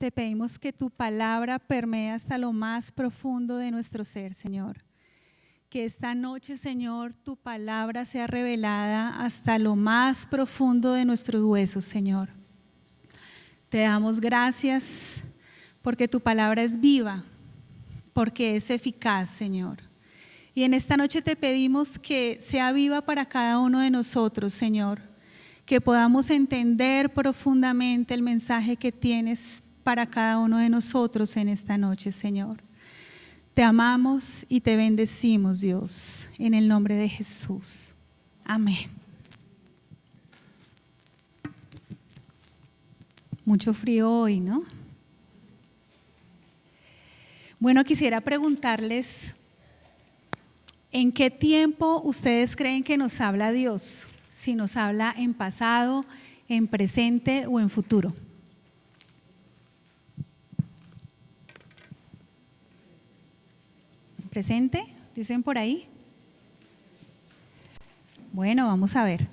te pedimos que tu palabra permee hasta lo más profundo de nuestro ser, Señor. Que esta noche, Señor, tu palabra sea revelada hasta lo más profundo de nuestros huesos, Señor. Te damos gracias porque tu palabra es viva, porque es eficaz, Señor. Y en esta noche te pedimos que sea viva para cada uno de nosotros, Señor. Que podamos entender profundamente el mensaje que tienes para cada uno de nosotros en esta noche, Señor. Te amamos y te bendecimos, Dios, en el nombre de Jesús. Amén. Mucho frío hoy, ¿no? Bueno, quisiera preguntarles, ¿en qué tiempo ustedes creen que nos habla Dios? Si nos habla en pasado, en presente o en futuro. ¿Presente? ¿Dicen por ahí? Bueno, vamos a ver.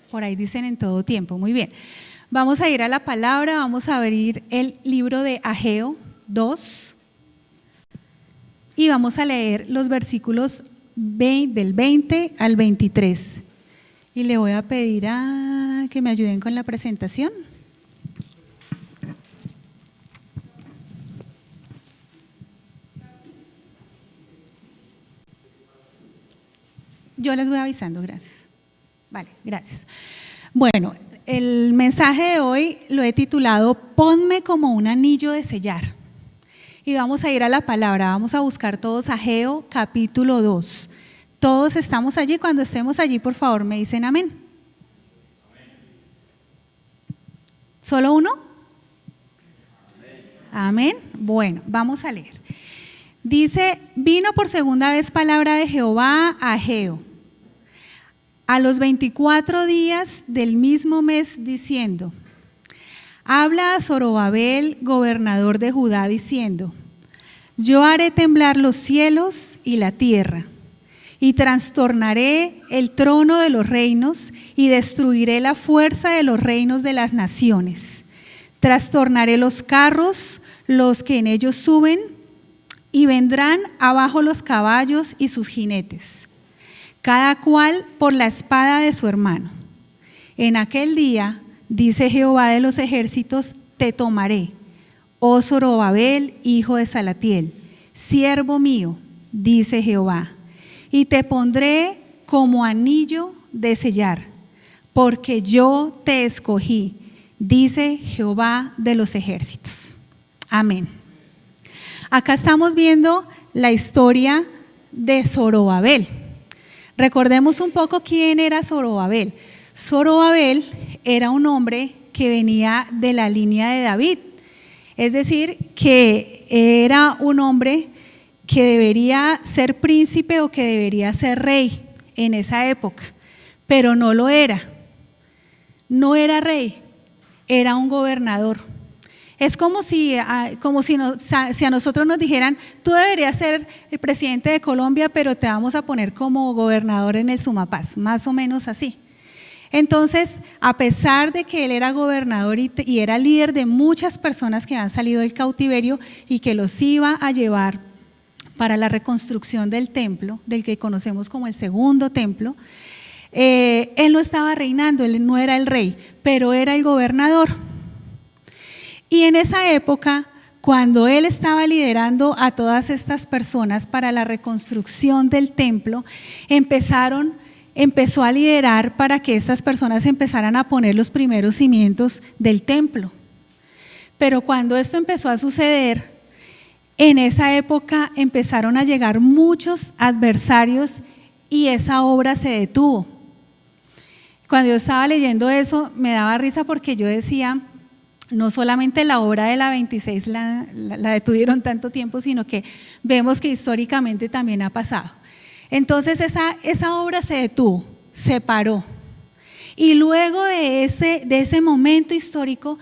Por ahí dicen en todo tiempo. Muy bien. Vamos a ir a la palabra, vamos a abrir el libro de Ageo 2 y vamos a leer los versículos del 20 al 23. Y le voy a pedir que me ayuden con la presentación. Yo les voy avisando, gracias. Vale, gracias. Bueno, el mensaje de hoy lo he titulado Ponme como un anillo de sellar. Y vamos a ir a la palabra, vamos a buscar todos Ageo capítulo 2. Todos estamos allí, cuando estemos allí, por favor, me dicen amén. ¿Solo uno? Amén. Bueno, vamos a leer. Dice, vino por segunda vez palabra de Jehová a Ageo, a los 24 días del mismo mes, diciendo, habla a Zorobabel, gobernador de Judá, diciendo, yo haré temblar los cielos y la tierra, y trastornaré el trono de los reinos, y destruiré la fuerza de los reinos de las naciones. Trastornaré los carros, los que en ellos suben, y vendrán abajo los caballos y sus jinetes, cada cual por la espada de su hermano. En aquel día, dice Jehová de los ejércitos, te tomaré, oh Zorobabel, hijo de Salatiel, siervo mío, dice Jehová, y te pondré como anillo de sellar, porque yo te escogí, dice Jehová de los ejércitos. Amén. Acá estamos viendo la historia de Zorobabel. Recordemos un poco quién era Zorobabel. Zorobabel era un hombre que venía de la línea de David, es decir, que era un hombre que debería ser príncipe o que debería ser rey en esa época, pero no lo era. No era rey, era un gobernador. Es como si a nosotros nos dijeran, tú deberías ser el presidente de Colombia, pero te vamos a poner como gobernador en el Sumapaz, más o menos así. Entonces, a pesar de que él era gobernador y era líder de muchas personas que han salido del cautiverio y que los iba a llevar para la reconstrucción del templo, del que conocemos como el segundo templo, él no estaba reinando, él no era el rey, pero era el gobernador. Y en esa época, cuando él estaba liderando a todas estas personas para la reconstrucción del templo, empezó a liderar para que estas personas empezaran a poner los primeros cimientos del templo. Pero cuando esto empezó a suceder, en esa época empezaron a llegar muchos adversarios y esa obra se detuvo. Cuando yo estaba leyendo eso, me daba risa porque yo decía, no solamente la obra de la 26 la detuvieron tanto tiempo, sino que vemos que históricamente también ha pasado. Entonces esa obra se detuvo, se paró. Y luego de ese momento histórico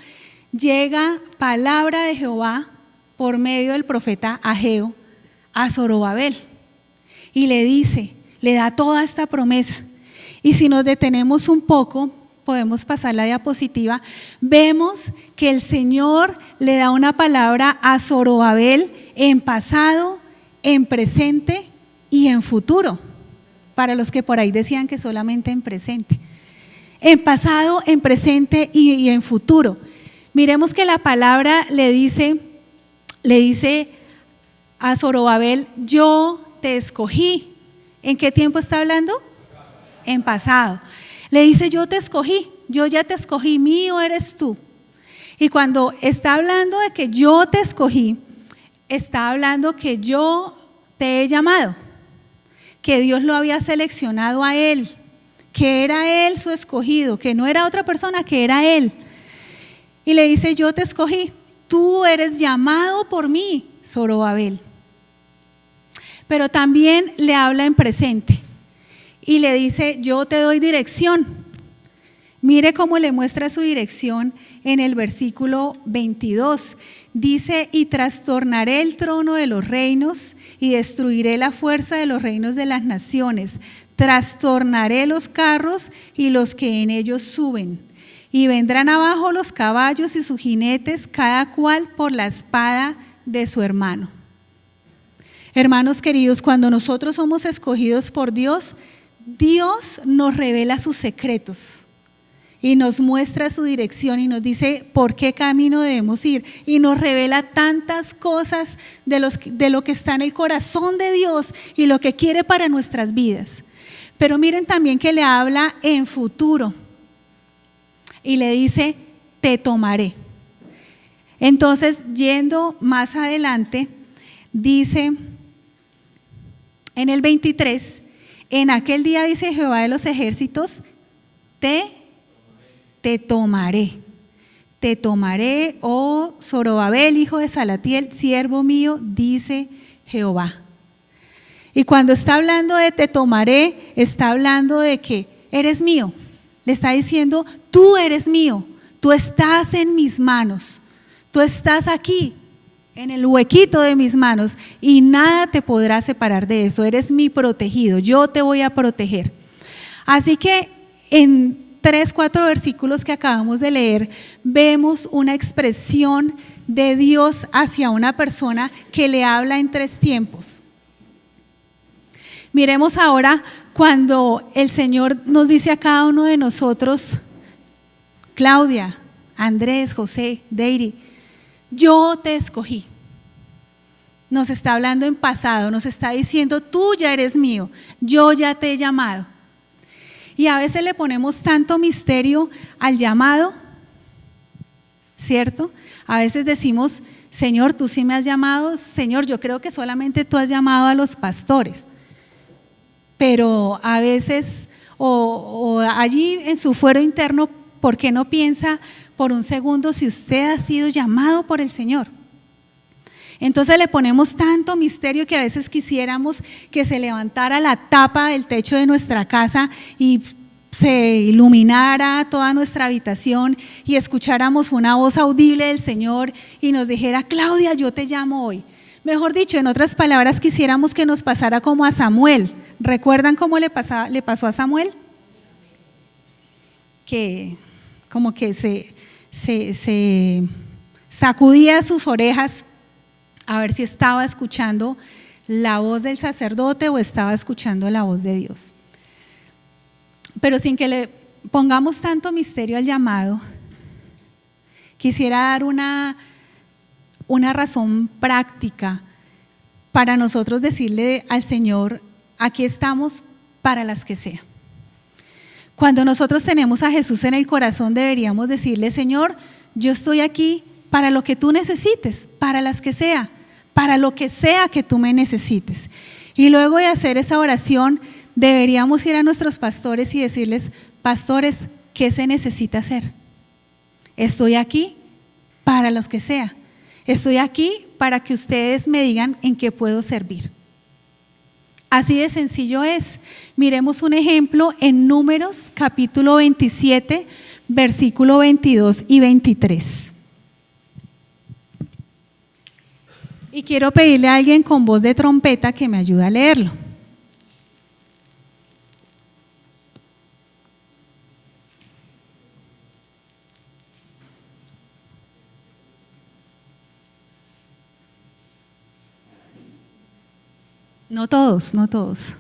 llega palabra de Jehová por medio del profeta Ageo a Zorobabel y le dice, le da toda esta promesa. Y si nos detenemos un poco, podemos pasar la diapositiva, vemos que el Señor le da una palabra a Zorobabel en pasado, en presente y en futuro, para los que por ahí decían que solamente en presente. En pasado, en presente y en futuro. Miremos que la palabra le dice a Zorobabel, yo te escogí. ¿En qué tiempo está hablando? En pasado. Le dice, yo te escogí, yo ya te escogí, mío eres tú. Y cuando está hablando de que yo te escogí, está hablando que yo te he llamado, que Dios lo había seleccionado a él, que era él su escogido, que no era otra persona, que era él. Y le dice, yo te escogí, tú eres llamado por mí, Zorobabel. Pero también le habla en presente y le dice, yo te doy dirección. Mire cómo le muestra su dirección en el versículo 22. Dice, y trastornaré el trono de los reinos y destruiré la fuerza de los reinos de las naciones. Trastornaré los carros y los que en ellos suben. Y vendrán abajo los caballos y sus jinetes, cada cual por la espada de su hermano. Hermanos queridos, cuando nosotros somos escogidos por Dios, Dios nos revela sus secretos y nos muestra su dirección y nos dice por qué camino debemos ir y nos revela tantas cosas de lo que está en el corazón de Dios y lo que quiere para nuestras vidas. Pero miren también que le habla en futuro y le dice, te tomaré. Entonces, yendo más adelante, dice en el 23, en aquel día, dice Jehová de los ejércitos, te tomaré, oh Zorobabel, hijo de Salatiel, siervo mío, dice Jehová. Y cuando está hablando de te tomaré, está hablando de que eres mío. Le está diciendo, tú eres mío, tú estás en mis manos, tú estás aquí, en el huequito de mis manos y nada te podrá separar de eso, eres mi protegido, yo te voy a proteger. Así que en 3-4 versículos que acabamos de leer, vemos una expresión de Dios hacia una persona que le habla en 3 tiempos. Miremos ahora cuando el Señor nos dice a cada uno de nosotros, Claudia, Andrés, José, Deiri, yo te escogí. Nos está hablando en pasado, nos está diciendo, tú ya eres mío, yo ya te he llamado. Y a veces le ponemos tanto misterio al llamado, ¿cierto? A veces decimos, Señor, tú sí me has llamado, Señor, yo creo que solamente tú has llamado a los pastores. Pero a veces, o allí en su fuero interno, ¿por qué no piensa por un segundo si usted ha sido llamado por el Señor? Entonces le ponemos tanto misterio que a veces quisiéramos que se levantara la tapa del techo de nuestra casa y se iluminara toda nuestra habitación y escucháramos una voz audible del Señor y nos dijera, Claudia, yo te llamo hoy. Mejor dicho, en otras palabras, quisiéramos que nos pasara como a Samuel. ¿Recuerdan cómo le pasó a Samuel? Que como que se sacudía sus orejas a ver si estaba escuchando la voz del sacerdote o estaba escuchando la voz de Dios. Pero sin que le pongamos tanto misterio al llamado, quisiera dar una razón práctica para nosotros decirle al Señor, aquí estamos para las que sea. Cuando nosotros tenemos a Jesús en el corazón, deberíamos decirle, Señor, yo estoy aquí para lo que tú necesites, para las que sea, para lo que sea que tú me necesites. Y luego de hacer esa oración, deberíamos ir a nuestros pastores y decirles, pastores, ¿qué se necesita hacer? Estoy aquí para los que sea. Estoy aquí para que ustedes me digan en qué puedo servir. Así de sencillo es. Miremos un ejemplo en Números capítulo 27, versículo 22 y 23. Y quiero pedirle a alguien con voz de trompeta que me ayude a leerlo. No todos, no todos.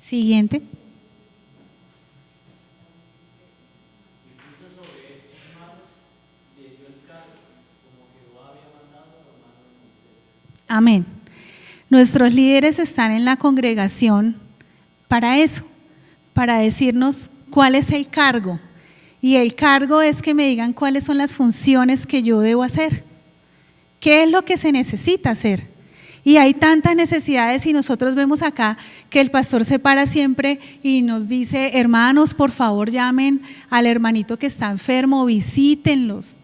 Siguiente. Amén. Nuestros líderes están en la congregación para eso, para decirnos cuál es el cargo. Y el cargo es que me digan cuáles son las funciones que yo debo hacer. ¿Qué es lo que se necesita hacer? Y hay tantas necesidades y nosotros vemos acá que el pastor se para siempre y nos dice: hermanos, por favor llamen al hermanito que está enfermo, visítenlos.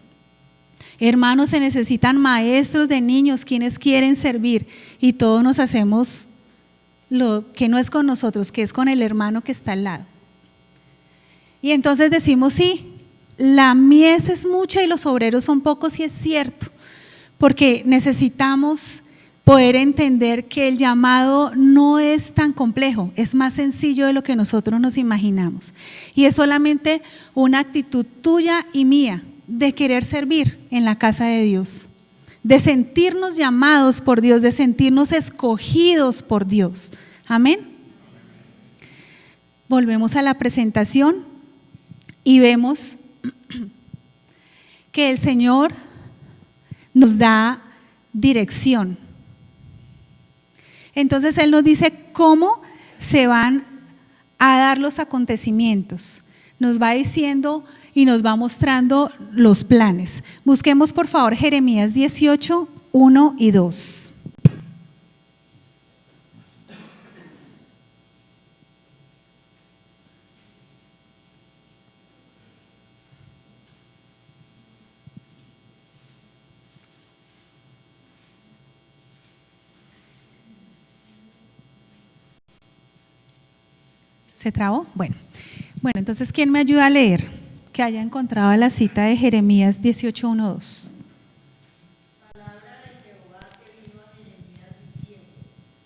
Hermanos, se necesitan maestros de niños, quienes quieren servir, y todos nos hacemos lo que no es con nosotros, que es con el hermano que está al lado. Y entonces decimos: sí, la mies es mucha y los obreros son pocos, y es cierto, porque necesitamos poder entender que el llamado no es tan complejo, es más sencillo de lo que nosotros nos imaginamos, y es solamente una actitud tuya y mía de querer servir en la casa de Dios, de sentirnos llamados por Dios, de sentirnos escogidos por Dios. Amén. Volvemos a la presentación y vemos que el Señor nos da dirección. Entonces Él nos dice cómo se van a dar los acontecimientos. Nos va diciendo y nos va mostrando los planes. Busquemos por favor Jeremías 18, 1 y 2. ¿Se trabó? Bueno, entonces ¿quién me ayuda a leer? Que haya encontrado la cita de Jeremías 18, 1, 2. Palabra de Jehová que vino a Jeremías diciendo: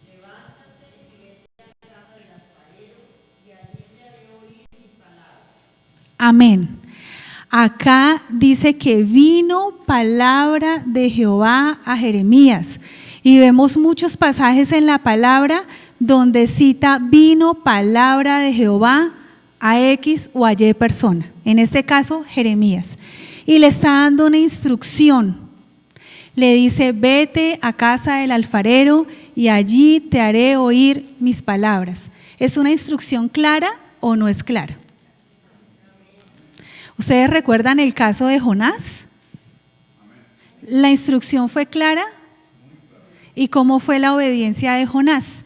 levántate y vete a la casa del alfarero, y allí te haré oír mis palabras. Amén. Acá dice que vino palabra de Jehová a Jeremías, y vemos muchos pasajes en la palabra donde cita vino palabra de Jehová a X o a Y persona, en este caso Jeremías, y le está dando una instrucción. Le dice: vete a casa del alfarero y allí te haré oír mis palabras. ¿Es una instrucción clara o no es clara? ¿Ustedes recuerdan el caso de Jonás? ¿La instrucción fue clara? ¿Y cómo fue la obediencia de Jonás?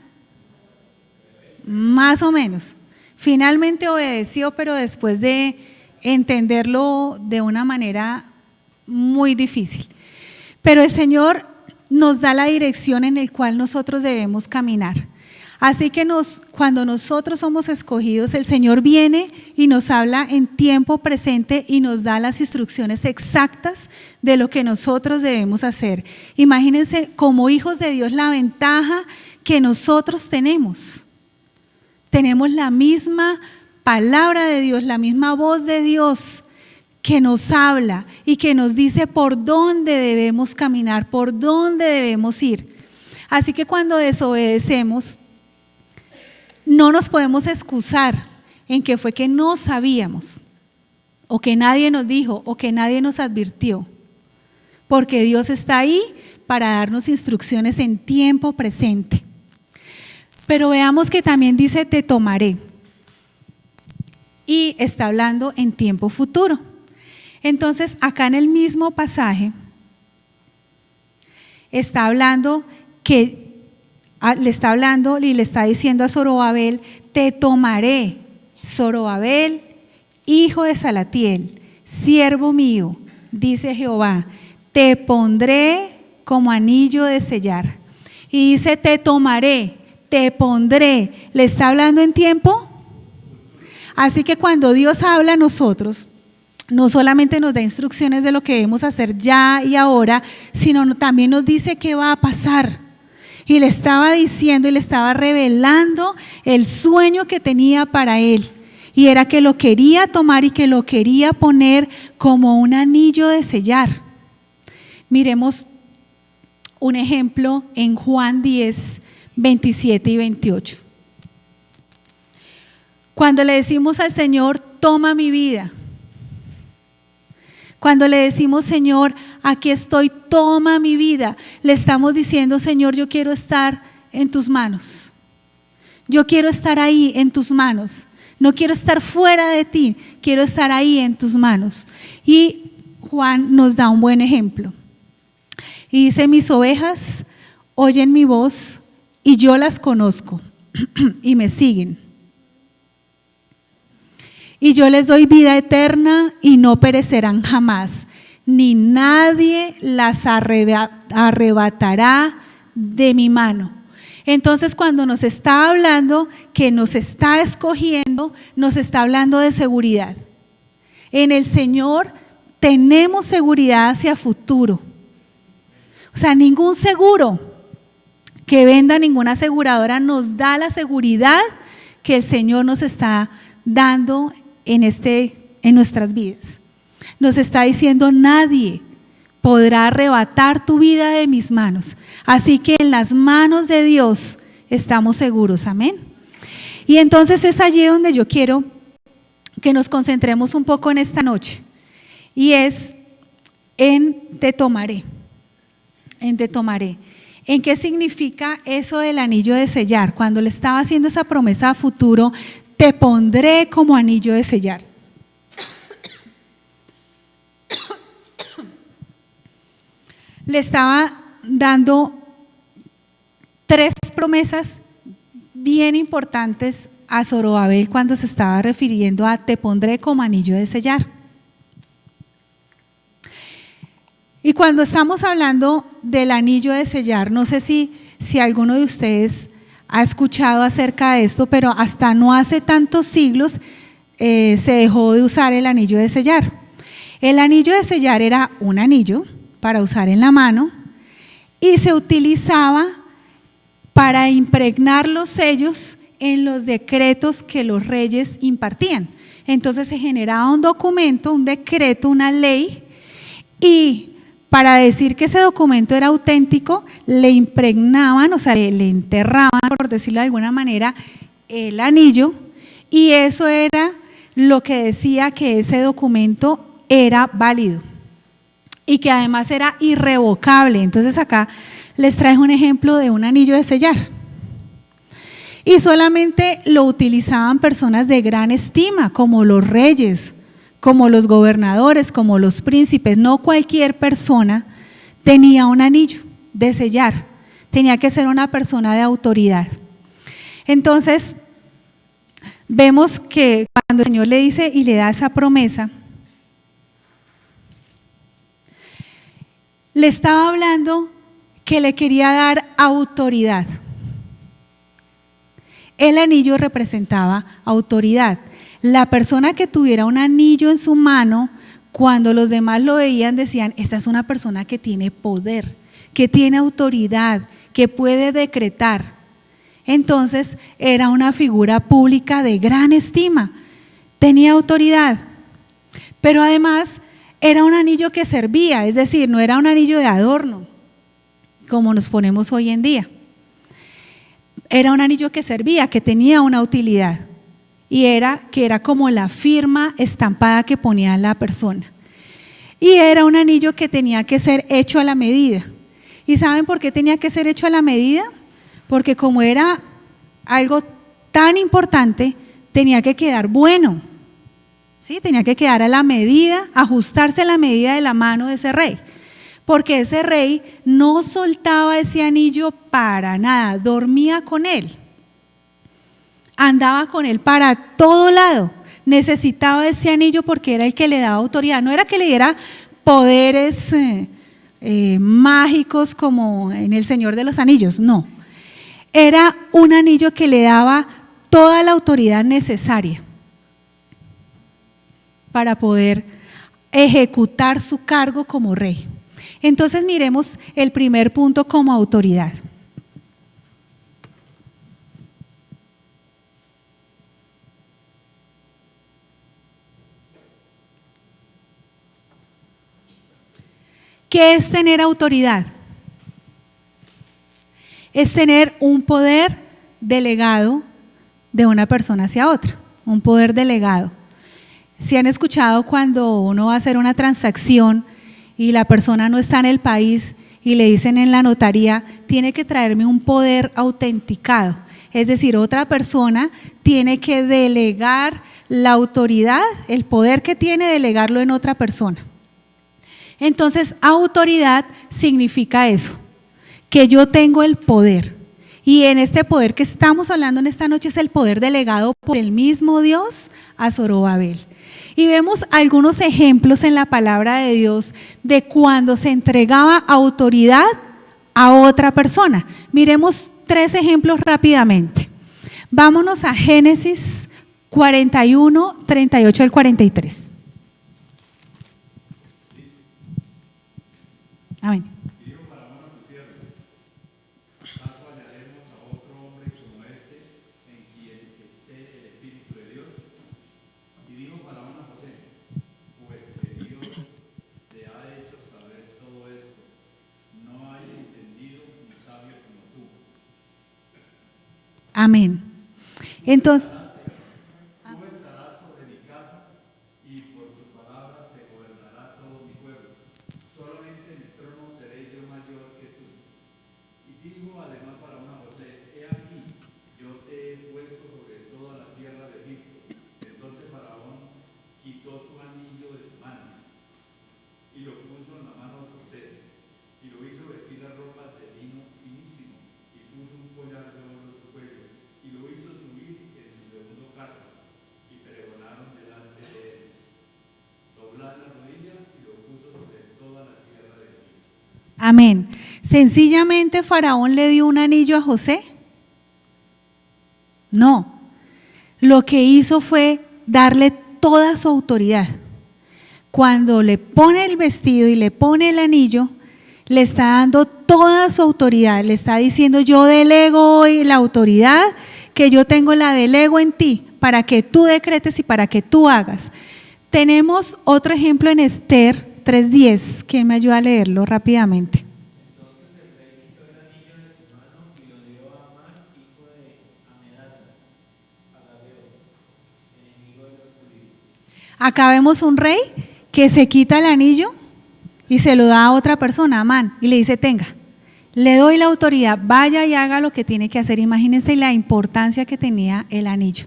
Más o menos. Finalmente obedeció, pero después de entenderlo de una manera muy difícil. Pero el Señor nos da la dirección en la cual nosotros debemos caminar. Así que cuando nosotros somos escogidos, el Señor viene y nos habla en tiempo presente y nos da las instrucciones exactas de lo que nosotros debemos hacer. Imagínense como hijos de Dios la ventaja que nosotros tenemos. Tenemos la misma palabra de Dios, la misma voz de Dios que nos habla y que nos dice por dónde debemos caminar, por dónde debemos ir. Así que cuando desobedecemos, no nos podemos excusar en que fue que no sabíamos, o que nadie nos dijo, o que nadie nos advirtió, porque Dios está ahí para darnos instrucciones en tiempo presente. Pero veamos que también dice te tomaré, y está hablando en tiempo futuro. Entonces acá en el mismo pasaje está hablando que le está hablando y le está diciendo a Zorobabel: te tomaré, Zorobabel, hijo de Salatiel, siervo mío, dice Jehová, te pondré como anillo de sellar. Y dice te tomaré, te pondré. ¿Le está hablando en tiempo? Así que cuando Dios habla a nosotros, no solamente nos da instrucciones de lo que debemos hacer ya y ahora, sino también nos dice qué va a pasar. Y le estaba diciendo y le estaba revelando el sueño que tenía para él. Y era que lo quería tomar y que lo quería poner como un anillo de sellar. Miremos un ejemplo en Juan 10, 27 y 28. Cuando le decimos al Señor, toma mi vida. Cuando le decimos, Señor, aquí estoy, toma mi vida, le estamos diciendo, Señor, yo quiero estar en tus manos. Yo quiero estar ahí en tus manos. No quiero estar fuera de ti, quiero estar ahí en tus manos. Y Juan nos da un buen ejemplo. Y dice, mis ovejas oyen mi voz y yo las conozco y me siguen. Y yo les doy vida eterna y no perecerán jamás, ni nadie las arrebatará de mi mano. Entonces, cuando nos está hablando que nos está escogiendo, nos está hablando de seguridad. En el Señor tenemos seguridad hacia futuro. O sea, ningún seguro que venda ninguna aseguradora nos da la seguridad que el Señor nos está dando en nuestras vidas. Nos está diciendo, nadie podrá arrebatar tu vida de mis manos. Así que en las manos de Dios estamos seguros, amén. Y entonces es allí donde yo quiero que nos concentremos un poco en esta noche. Y es en te tomaré. En te tomaré. ¿En qué significa eso del anillo de sellar? Cuando le estaba haciendo esa promesa a futuro, te pondré como anillo de sellar. Le estaba dando 3 promesas bien importantes a Zorobabel cuando se estaba refiriendo a te pondré como anillo de sellar. Y cuando estamos hablando del anillo de sellar, no sé si alguno de ustedes ha escuchado acerca de esto, pero hasta no hace tantos siglos se dejó de usar el anillo de sellar. El anillo de sellar era un anillo para usar en la mano y se utilizaba para impregnar los sellos en los decretos que los reyes impartían. Entonces se generaba un documento, un decreto, una ley, y para decir que ese documento era auténtico, le impregnaban, o sea, le enterraban, por decirlo de alguna manera, el anillo, y eso era lo que decía que ese documento era válido y que además era irrevocable. Entonces acá les traje un ejemplo de un anillo de sellar. Y solamente lo utilizaban personas de gran estima, como los reyes, como los gobernadores, como los príncipes. No cualquier persona tenía un anillo de sellar, tenía que ser una persona de autoridad. Entonces, vemos que cuando el Señor le dice y le da esa promesa, le estaba hablando que le quería dar autoridad. El anillo representaba autoridad. La persona que tuviera un anillo en su mano, cuando los demás lo veían, decían, esta es una persona que tiene poder, que tiene autoridad, que puede decretar. Entonces era una figura pública de gran estima, tenía autoridad, pero además era un anillo que servía, es decir, no era un anillo de adorno, como nos ponemos hoy en día. Era un anillo que servía, que tenía una utilidad, y era como la firma estampada que ponía la persona. Y era un anillo que tenía que ser hecho a la medida. ¿Y saben por qué tenía que ser hecho a la medida? Porque como era algo tan importante, tenía que quedar bueno. ¿Sí? Tenía que quedar a la medida, ajustarse a la medida de la mano de ese rey. Porque ese rey no soltaba ese anillo para nada, dormía con él. Andaba con él para todo lado. Necesitaba ese anillo porque era el que le daba autoridad. No era que le diera poderes mágicos como en El Señor de los Anillos, no. Era un anillo que le daba toda la autoridad necesaria para poder ejecutar su cargo como rey. Entonces miremos el primer punto como autoridad. ¿Qué es tener autoridad? Es tener un poder delegado de una persona hacia otra, un poder delegado. Si han escuchado cuando uno va a hacer una transacción y la persona no está en el país y le dicen en la notaría, tiene que traerme un poder autenticado, es decir, otra persona tiene que delegar la autoridad, el poder que tiene, delegarlo en otra persona. Entonces, autoridad significa eso, que yo tengo el poder. Y en este poder que estamos hablando en esta noche es el poder delegado por el mismo Dios a Zorobabel. Y vemos algunos ejemplos en la palabra de Dios de cuando se entregaba autoridad a otra persona. Miremos 3 ejemplos rápidamente. Vámonos a Génesis 41, 38 al 43. Amén. Amén. Entonces, tú estarás sobre mi casa y por tus palabras se gobernará todo mi pueblo. Solamente en el trono seré yo mayor que tú. Y dijo además Faraón a José: he aquí, yo te he puesto sobre toda la tierra de Egipto. Entonces Faraón quitó su anillo de su mano y lo puso en la mano de José y lo hizo vestir a ropas de lino finísimo y puso un collar de oro en su cuello y lo hizo subir en su segundo carro y pregonaron delante de él. Doblar la rodilla y lo puso sobre toda la tierra de Egipto. amén. Sencillamente Faraón le dio un anillo a José. No, lo que hizo fue darle toda su autoridad. Cuando le pone el vestido y le pone el anillo, le está dando toda su autoridad, le está diciendo: yo delego hoy la autoridad que yo tengo, la delego en ti, para que tú decretes y para que tú hagas. Tenemos otro ejemplo en Esther 3:10, que me ayuda a leerlo rápidamente. Acá vemos un rey que se quita el anillo y se lo da a otra persona, a Amán, y le dice: tenga, le doy la autoridad, vaya y haga lo que tiene que hacer. Imagínense la importancia que tenía el anillo.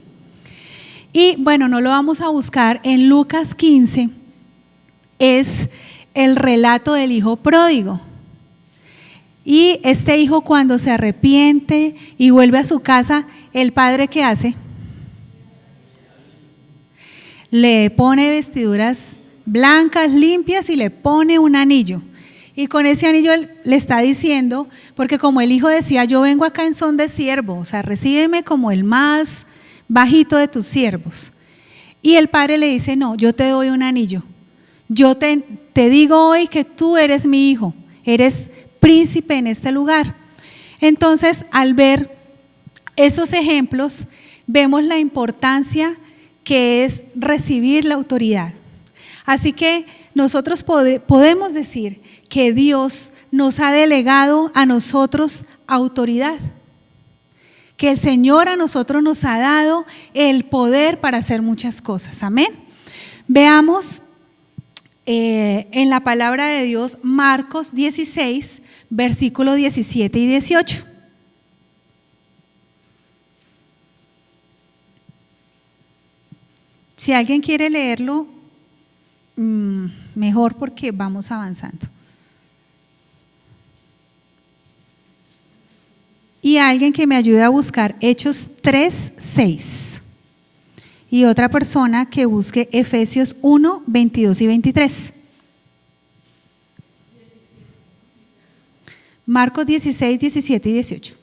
Y bueno, no lo vamos a buscar, en Lucas 15 es el relato del hijo pródigo. Y este hijo, cuando se arrepiente y vuelve a su casa, ¿el padre qué hace? Le pone vestiduras blancas, limpias, y le pone un anillo. Y con ese anillo él le está diciendo, porque como el hijo decía: yo vengo acá en son de siervo, o sea, recíbeme como el más bajito de tus siervos. Y el padre le dice: no, yo te doy un anillo. Yo te digo hoy que tú eres mi hijo, eres príncipe en este lugar. Entonces, al ver esos ejemplos, vemos la importancia que es recibir la autoridad. Así que nosotros podemos decir que Dios nos ha delegado a nosotros autoridad, que el Señor a nosotros nos ha dado el poder para hacer muchas cosas. Amén. Veamos en la palabra de Dios Marcos 16, versículos 17 y 18. Si alguien quiere leerlo, mejor, porque vamos avanzando. Y alguien que me ayude a buscar Hechos 3, 6. Y otra persona que busque Efesios 1, 22 y 23. Marcos 16, 17 y 18.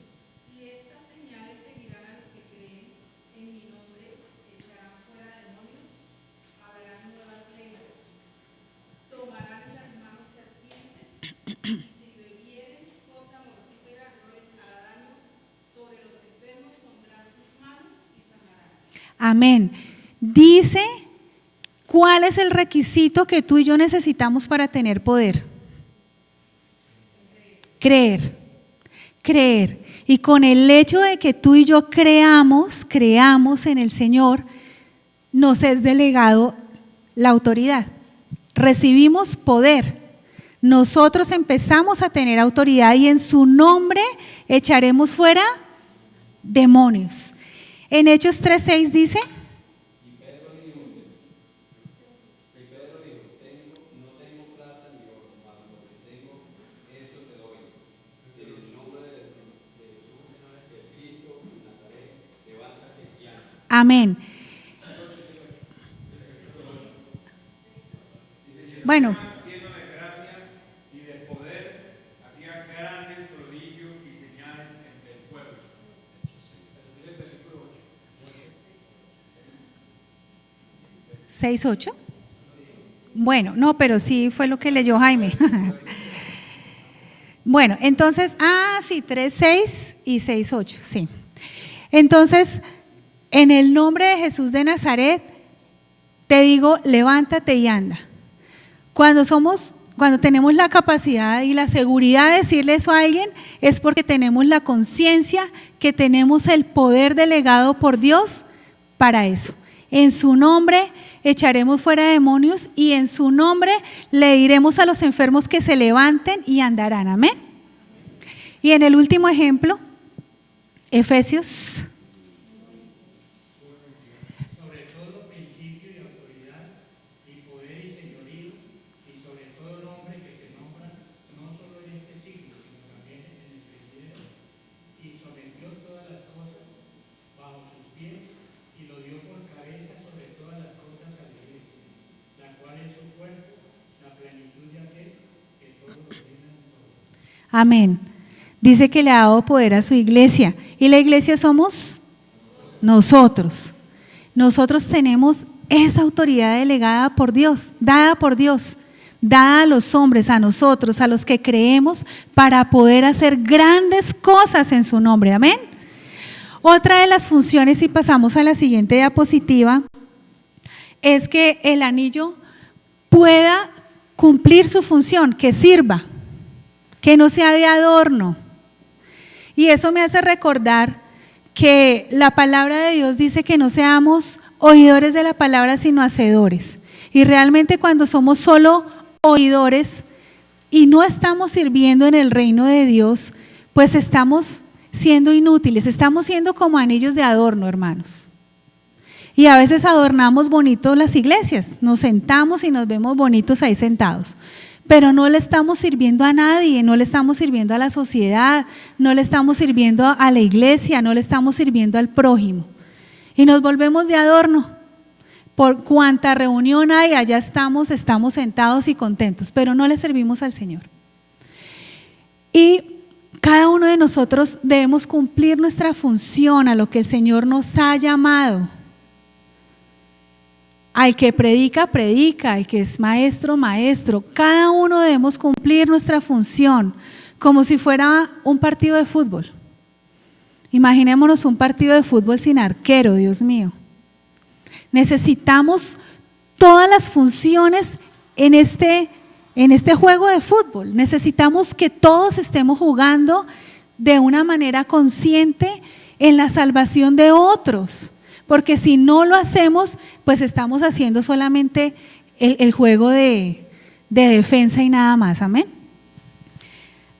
Amén. Dice, ¿cuál es el requisito que tú y yo necesitamos para tener poder? Creer, creer. Y con el hecho de que tú y yo creamos en el Señor, nos es delegado la autoridad. Recibimos poder. Nosotros empezamos a tener autoridad y en su nombre echaremos fuera demonios. En Hechos 3:6 dice: amén. Bueno, lleno de gracia y de poder, hacía grandes prodigios y señales entre el pueblo. 6:8. Bueno, no, pero sí fue lo que leyó Jaime. Bueno, entonces, sí, 3:6 y 6:8, sí. Entonces, en el nombre de Jesús de Nazaret, te digo, levántate y anda. Cuando tenemos la capacidad y la seguridad de decirle eso a alguien, es porque tenemos la conciencia que tenemos el poder delegado por Dios para eso. En su nombre echaremos fuera demonios y en su nombre le diremos a los enfermos que se levanten y andarán. Amén. Y en el último ejemplo, Efesios. Sobre todo principio y autoridad y poder y señorío y sobre todo nombre que se nombra no solo en este siglo sino también en el venidero, y sometió todas las cosas bajo sus pies y lo dio por cabeza sobre todas las cosas a la iglesia, la cual es su cuerpo, la plenitud de aquel que todo lo llena en todo. Amén. Dice que le ha dado poder a su iglesia. ¿Y la iglesia somos? Nosotros. Nosotros tenemos esa autoridad delegada por Dios, dada a los hombres, a nosotros, a los que creemos, para poder hacer grandes cosas en su nombre. Amén. Otra de las funciones, si pasamos a la siguiente diapositiva, es que el anillo pueda cumplir su función, que sirva, que no sea de adorno. Y eso me hace recordar que la palabra de Dios dice que no seamos oidores de la palabra, sino hacedores. Y realmente cuando somos solo oidores y no estamos sirviendo en el reino de Dios, pues estamos siendo inútiles, estamos siendo como anillos de adorno, hermanos. Y a veces adornamos bonito las iglesias, nos sentamos y nos vemos bonitos ahí sentados. Pero no le estamos sirviendo a nadie, no le estamos sirviendo a la sociedad, no le estamos sirviendo a la iglesia, no le estamos sirviendo al prójimo. Y nos volvemos de adorno. Por cuanta reunión hay, allá estamos sentados y contentos, pero no le servimos al Señor. Y cada uno de nosotros debemos cumplir nuestra función a lo que el Señor nos ha llamado. Al que predica, predica, al que es maestro, maestro. Cada uno debemos cumplir nuestra función como si fuera un partido de fútbol. Imaginémonos un partido de fútbol sin arquero, Dios mío. Necesitamos todas las funciones en este juego de fútbol. Necesitamos que todos estemos jugando de una manera consciente en la salvación de otros. Porque si no lo hacemos, pues estamos haciendo solamente el juego de defensa y nada más. Amén.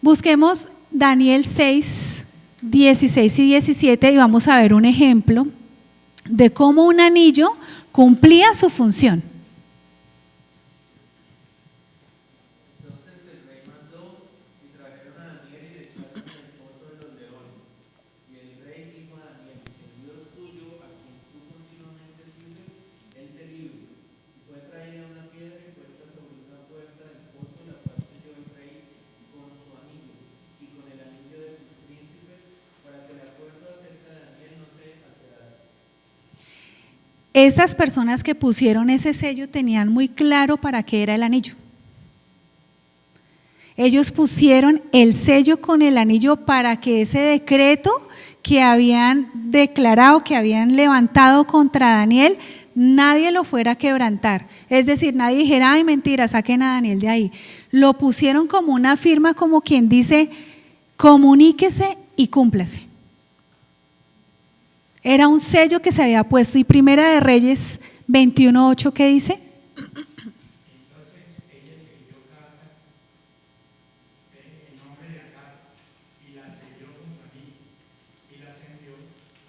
Busquemos Daniel 6, 16 y 17 y vamos a ver un ejemplo de cómo un anillo cumplía su función. Esas personas que pusieron ese sello tenían muy claro para qué era el anillo. Ellos pusieron el sello con el anillo para que ese decreto que habían declarado, que habían levantado contra Daniel, nadie lo fuera a quebrantar. Es decir, nadie dijera, ay, mentira, saquen a Daniel de ahí. Lo pusieron como una firma, como quien dice, comuníquese y cúmplase. Era un sello que se había puesto. Y Primera de Reyes 21:8, ¿qué dice? Entonces ella escribió cartas en nombre de Acab y las selló con su anillo y las envió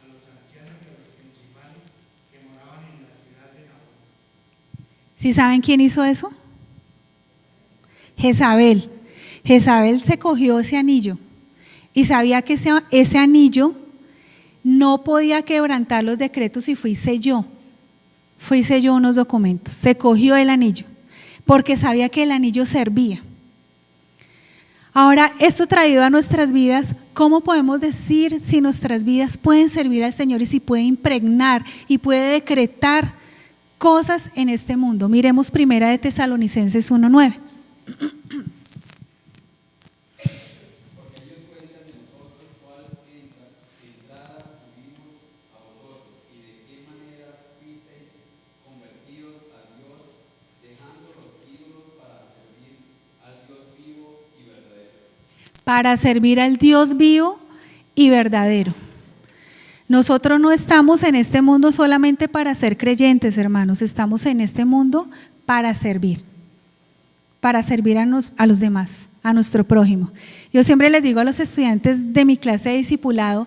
a los ancianos y a los principales que moraban en la ciudad de Nabot. ¿Sí saben quién hizo eso? Jezabel. Jezabel se cogió ese anillo y sabía que ese anillo no podía quebrantar los decretos y fue y selló unos documentos. Se cogió el anillo porque sabía que el anillo servía. Ahora, esto traído a nuestras vidas, ¿cómo podemos decir si nuestras vidas pueden servir al Señor y si puede impregnar y puede decretar cosas en este mundo? Miremos Primera de Tesalonicenses 1:9. Porque ellos cuentan de nosotros cuál entrada tuvimos a vosotros y de qué manera fuisteis convertidos a Dios, dejando los ídolos para servir al Dios vivo y verdadero. Para servir al Dios vivo y verdadero. Nosotros no estamos en este mundo solamente para ser creyentes, hermanos, estamos en este mundo para servir a los demás, a nuestro prójimo. Yo siempre les digo a los estudiantes de mi clase de discipulado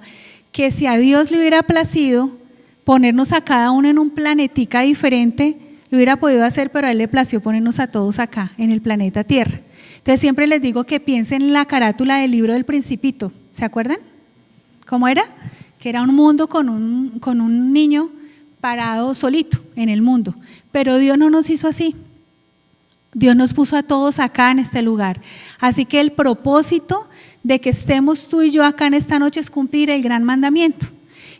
que si a Dios le hubiera placido ponernos a cada uno en un planetica diferente, lo hubiera podido hacer, pero a Él le plació ponernos a todos acá, en el planeta Tierra. Entonces siempre les digo que piensen en la carátula del libro del Principito, ¿se acuerdan? ¿Cómo era? Que era un mundo con un niño parado solito en el mundo, pero Dios no nos hizo así. Dios nos puso a todos acá en este lugar. Así que el propósito de que estemos tú y yo acá en esta noche es cumplir el gran mandamiento.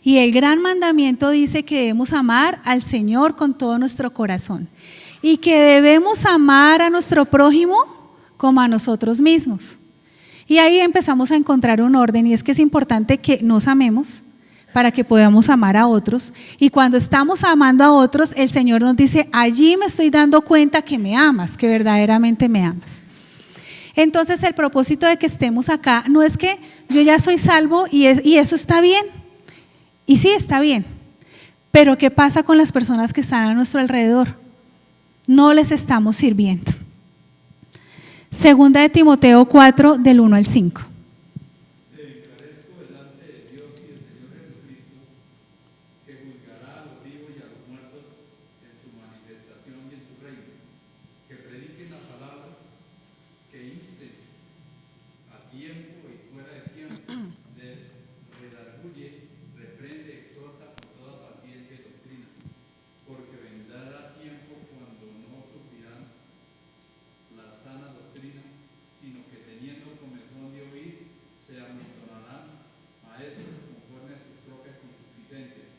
Y el gran mandamiento dice que debemos amar al Señor con todo nuestro corazón y que debemos amar a nuestro prójimo como a nosotros mismos. Y ahí empezamos a encontrar un orden, y es que es importante que nos amemos para que podamos amar a otros, y cuando estamos amando a otros, el Señor nos dice, allí me estoy dando cuenta que me amas, que verdaderamente me amas. Entonces el propósito de que estemos acá no es que yo ya soy salvo y eso está bien, y sí está bien, pero ¿qué pasa con las personas que están a nuestro alrededor? No les estamos sirviendo. Segunda de Timoteo 4, del 1 al 5. Te encarezco delante de Dios y del Señor Jesucristo, que juzgará a los vivos y a los muertos en su manifestación y en su reino, que prediquen la palabra, que insten a tiempo y fuera de tiempo, redarguye, reprende, exhorta con toda paciencia y doctrina, porque vendrá tiempo cuando no sufrirán la sana doctrina, sino que teniendo comezón de oír, se amontonarán maestros conforme a sus propias concupiscencias,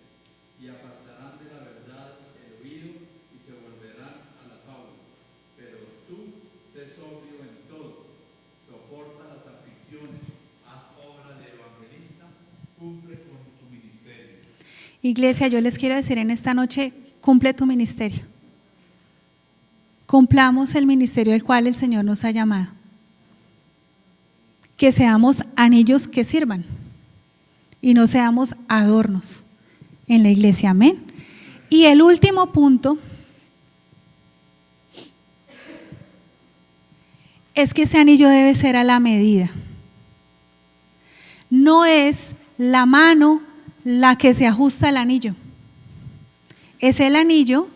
y apartarán de la verdad el oído y se volverán a la fábula. Pero tú, sé sobrio en todo, soporta las aflicciones, haz obra de evangelista, cumple con tu ministerio. Iglesia, yo les quiero decir en esta noche, cumple tu ministerio. Cumplamos el ministerio al cual el Señor nos ha llamado. Que seamos anillos que sirvan y no seamos adornos en la iglesia, amén. Y el último punto es que ese anillo debe ser a la medida. No es la mano la que se ajusta al anillo, es el anillo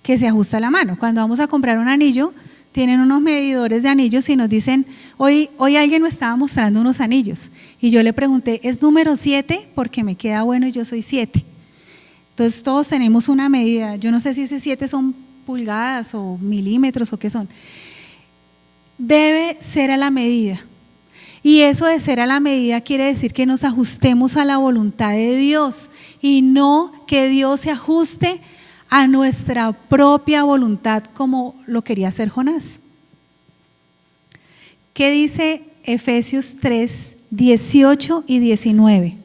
que se ajusta a la mano. Cuando vamos a comprar un anillo, tienen unos medidores de anillos y nos dicen, hoy alguien me estaba mostrando unos anillos y yo le pregunté, ¿es número 7? Porque me queda bueno y yo soy 7. Entonces todos tenemos una medida, yo no sé si ese 7 son pulgadas o milímetros o qué son. Debe ser a la medida. Y eso de ser a la medida quiere decir que nos ajustemos a la voluntad de Dios y no que Dios se ajuste a nuestra propia voluntad como lo quería hacer Jonás. ¿Qué dice Efesios 3, 18 y 19?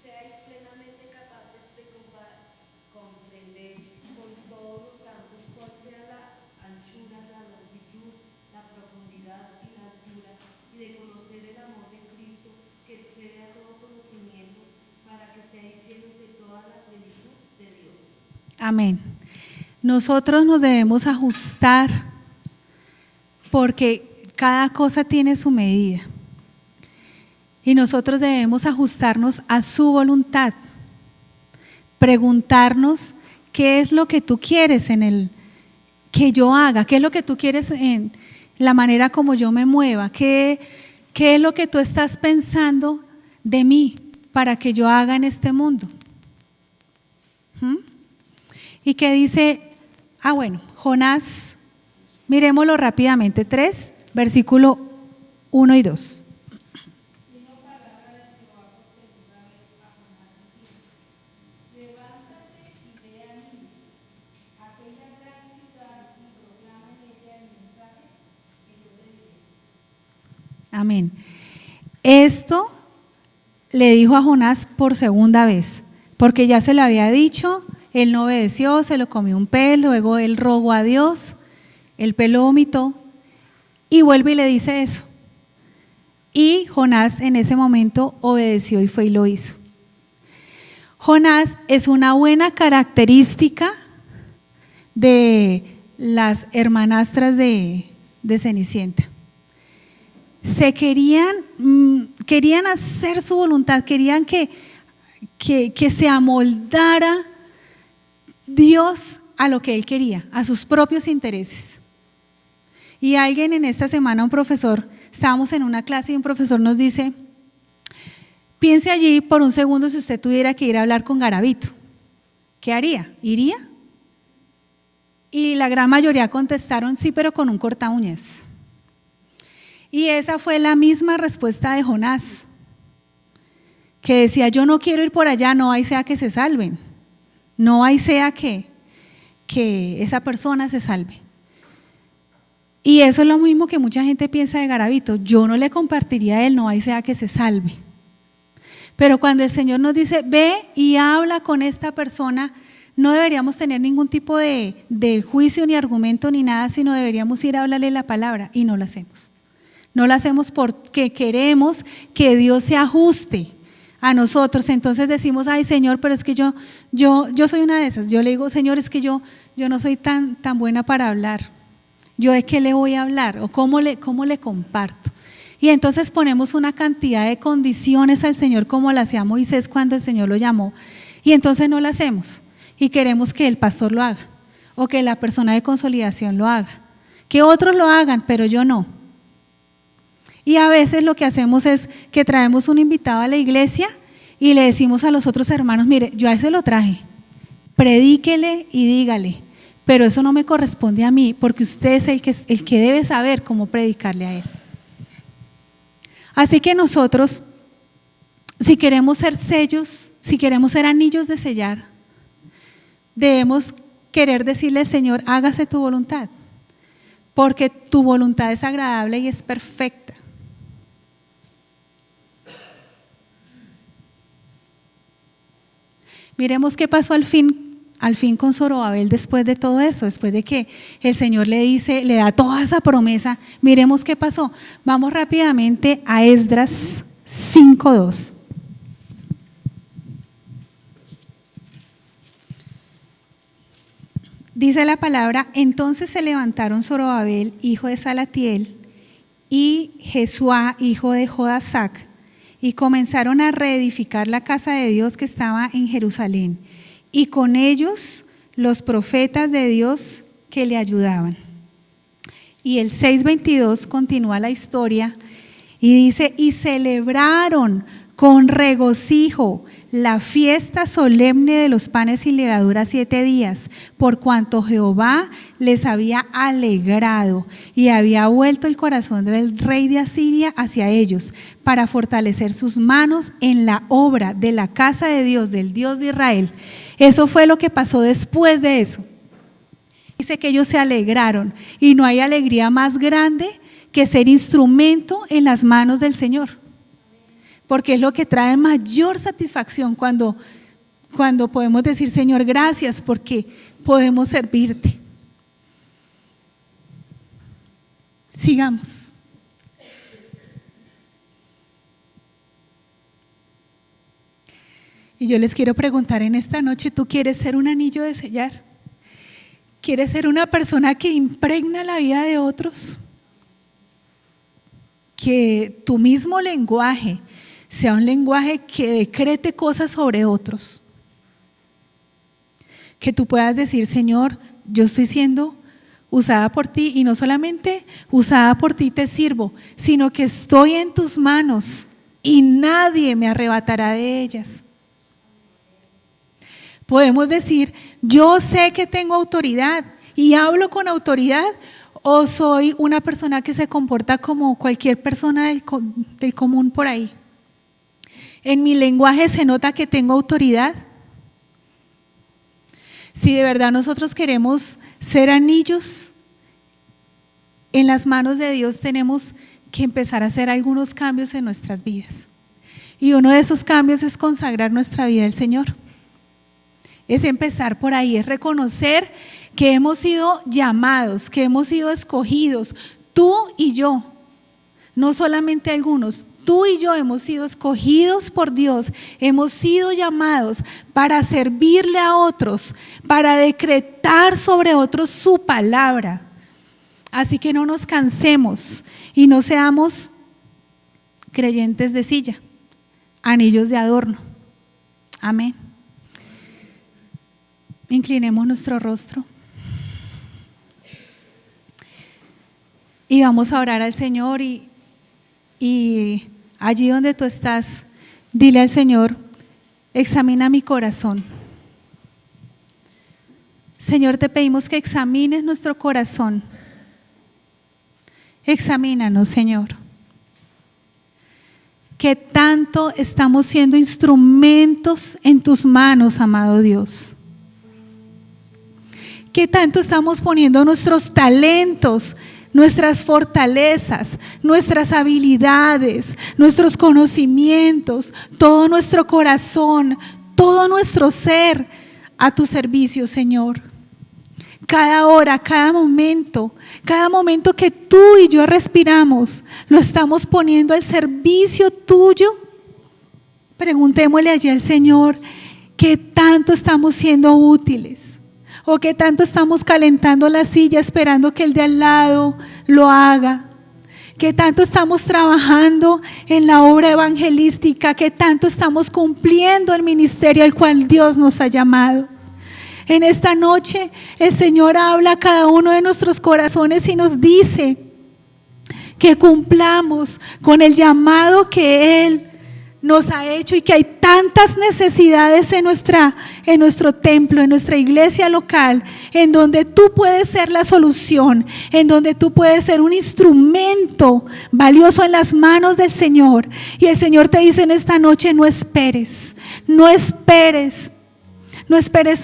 Seáis plenamente capaces de comprender con todos los santos cuál sea la anchura, la longitud, la profundidad Amén. Nosotros nos debemos ajustar porque cada cosa tiene su medida. Y nosotros debemos ajustarnos a su voluntad. Preguntarnos qué es lo que tú quieres que yo haga, qué es lo que tú quieres en la manera como yo me mueva, qué es lo que tú estás pensando de mí para que yo haga en este mundo. Y que dice, bueno, Jonás, miremoslo rápidamente, 3, versículo 1 y 2. Amén. Esto le dijo a Jonás por segunda vez, porque ya se lo había dicho, él no obedeció, se lo comió un pez, luego él rogó a Dios, el pez lo vomitó y vuelve y le dice eso. Y Jonás en ese momento obedeció y fue y lo hizo. Jonás es una buena característica de las hermanastras de Cenicienta. Se querían hacer su voluntad, querían que se amoldara Dios a lo que él quería, a sus propios intereses. Y alguien en esta semana, un profesor, estábamos en una clase y un profesor nos dice, piense allí por un segundo si usted tuviera que ir a hablar con Garavito, ¿qué haría? ¿Iría? Y la gran mayoría contestaron sí, pero con un corta uñas. Y esa fue la misma respuesta de Jonás, que decía, yo no quiero ir por allá, no hay sea que se salven, no hay sea que esa persona se salve. Y eso es lo mismo que mucha gente piensa de Garavito, yo no le compartiría a él, no hay sea que se salve. Pero cuando el Señor nos dice, ve y habla con esta persona, no deberíamos tener ningún tipo de juicio ni argumento ni nada, sino deberíamos ir a hablarle la palabra y no lo hacemos. No lo hacemos porque queremos que Dios se ajuste a nosotros. Entonces decimos, ay Señor, pero es que yo soy una de esas. Yo le digo, Señor, es que yo no soy tan buena para hablar. ¿Yo de qué le voy a hablar? ¿O cómo le comparto? Y entonces ponemos una cantidad de condiciones al Señor como la hacía Moisés cuando el Señor lo llamó. Y entonces no la hacemos. Y queremos que el pastor lo haga. O que la persona de consolidación lo haga. Que otros lo hagan, pero yo no. Y a veces lo que hacemos es que traemos un invitado a la iglesia y le decimos a los otros hermanos, mire, yo a ese lo traje, predíquele y dígale, pero eso no me corresponde a mí porque usted es el que debe saber cómo predicarle a él. Así que nosotros, si queremos ser sellos, si queremos ser anillos de sellar, debemos querer decirle al Señor, hágase tu voluntad, porque tu voluntad es agradable y es perfecta. Miremos qué pasó al fin con Zorobabel después de todo eso, después de que el Señor le da toda esa promesa. Miremos qué pasó. Vamos rápidamente a Esdras 5:2. Dice la palabra, entonces se levantaron Zorobabel, hijo de Salatiel, y Jesuá, hijo de Jodasac, y comenzaron a reedificar la casa de Dios que estaba en Jerusalén, y con ellos los profetas de Dios que le ayudaban. Y el 6:22 continúa la historia y dice, y celebraron con regocijo la fiesta solemne de los panes sin levadura 7 días, por cuanto Jehová les había alegrado y había vuelto el corazón del rey de Asiria hacia ellos, para fortalecer sus manos en la obra de la casa de Dios, del Dios de Israel. Eso fue lo que pasó después de eso. Dice que ellos se alegraron, y no hay alegría más grande que ser instrumento en las manos del Señor. Porque es lo que trae mayor satisfacción cuando podemos decir, Señor, gracias porque podemos servirte. Sigamos. Y yo les quiero preguntar en esta noche, ¿tú quieres ser un anillo de sellar? ¿Quieres ser una persona que impregna la vida de otros? Que tu mismo lenguaje sea un lenguaje que decrete cosas sobre otros. Que tú puedas decir, Señor, yo estoy siendo usada por ti, y no solamente usada por ti te sirvo, sino que estoy en tus manos y nadie me arrebatará de ellas. Podemos decir, yo sé que tengo autoridad y hablo con autoridad, o soy una persona que se comporta como cualquier persona del común por ahí. En mi lenguaje se nota que tengo autoridad. Si de verdad nosotros queremos ser anillos en las manos de Dios, tenemos que empezar a hacer algunos cambios en nuestras vidas. Y uno de esos cambios es consagrar nuestra vida al Señor. Es empezar por ahí, es reconocer que hemos sido llamados, que hemos sido escogidos, tú y yo, no solamente algunos. Tú y yo hemos sido escogidos por Dios, hemos sido llamados para servirle a otros, para decretar sobre otros su palabra. Así que no nos cansemos y no seamos creyentes de silla, anillos de adorno. Amén. Inclinemos nuestro rostro y vamos a orar al Señor, y allí donde tú estás, dile al Señor, examina mi corazón. Señor, te pedimos que examines nuestro corazón. Examínanos, Señor. ¿Qué tanto estamos siendo instrumentos en tus manos, amado Dios? ¿Qué tanto estamos poniendo nuestros talentos, nuestras fortalezas, nuestras habilidades, nuestros conocimientos, todo nuestro corazón, todo nuestro ser a tu servicio, Señor? Cada hora, cada momento que tú y yo respiramos, lo estamos poniendo al servicio tuyo. Preguntémosle allí al Señor, ¿qué tanto estamos siendo útiles? ¿O qué tanto estamos calentando la silla esperando que el de al lado lo haga? ¿Qué tanto estamos trabajando en la obra evangelística? ¿Qué tanto estamos cumpliendo el ministerio al cual Dios nos ha llamado? En esta noche el Señor habla a cada uno de nuestros corazones y nos dice que cumplamos con el llamado que Él nos ha hecho, y que hay tantas necesidades en nuestro templo, en nuestra iglesia local, en donde tú puedes ser la solución, en donde tú puedes ser un instrumento valioso en las manos del Señor. Y el Señor te dice en esta noche, no esperes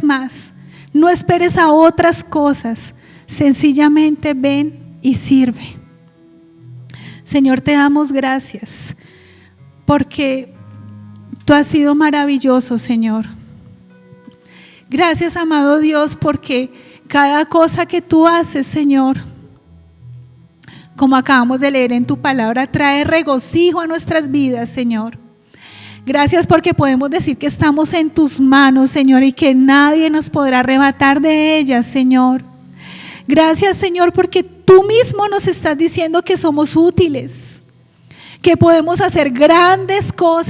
más, no esperes a otras cosas, sencillamente ven y sirve. Señor, te damos gracias porque tú has sido maravilloso, Señor. Gracias, amado Dios, porque cada cosa que tú haces, Señor, como acabamos de leer en tu palabra, trae regocijo a nuestras vidas, Señor. Gracias porque podemos decir que estamos en tus manos, Señor, y que nadie nos podrá arrebatar de ellas, Señor. Gracias, Señor, porque tú mismo nos estás diciendo que somos útiles, que podemos hacer grandes cosas